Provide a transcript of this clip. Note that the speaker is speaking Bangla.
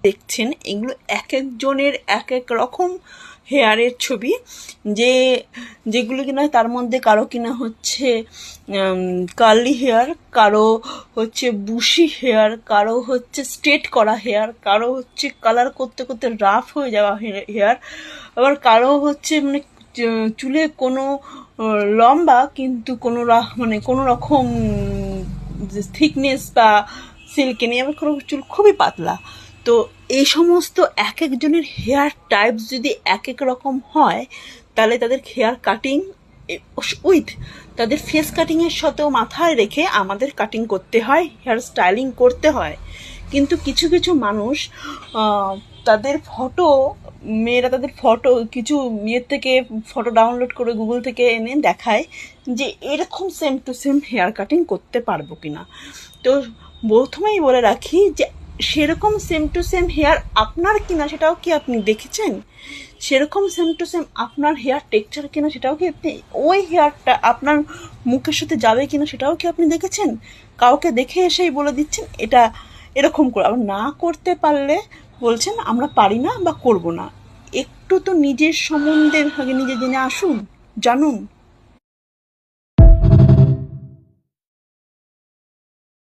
দেখছেন এগুলো এক একজনের এক এক রকম হেয়ারের ছবি, যেগুলো কিনা তার মধ্যে কারো কিনা হচ্ছে কার্লি হেয়ার, কারো হচ্ছে বুশি হেয়ার, কারো হচ্ছে স্ট্রেট করা হেয়ার, কারো হচ্ছে কালার করতে করতে রাফ হয়ে যাওয়া হেয়ার, আবার কারো হচ্ছে মানে চুলে কোনো লম্বা কিন্তু কোনো মানে কোনো রকম থিকনেস বা সিল্কে নেই, আবার কোনো চুল খুবই পাতলা। তো এই সমস্ত এক একজনের হেয়ার টাইপ যদি এক এক রকম হয়, তাহলে তাদের হেয়ার কাটিং উইথ তাদের ফেস কাটিংয়ের সাথেও মাথায় রেখে আমাদের কাটিং করতে হয়, হেয়ার স্টাইলিং করতে হয়। কিন্তু কিছু কিছু মানুষ তাদের ফটো, মেয়েরা তাদের ফটো কিছু ইয়ের থেকে ফটো ডাউনলোড করে গুগল থেকে এনে দেখায় যে এরকম same to same hair cutting করতে পারবো কিনা। তো প্রথমেই বলে রাখি যে সেরকম সেম টু সেম হেয়ার আপনার কিনা সেটাও কি আপনি দেখেছেন? সেরকম সেম টু সেম আপনার হেয়ার টেক্সচার কিনা সেটাও কি আপনি, ওই হেয়ারটা আপনার মুখের সাথে যাবে কিনা সেটাও কি আপনি দেখেছেন? কাউকে দেখে এসেই বলে দিচ্ছেন এটা এরকম করে, আবার না করতে পারলে বলছেন আমরা পারি না বা করব না। একটু তো নিজের সম্বন্ধে আগে নিজে জেনে আসুন, জানুন।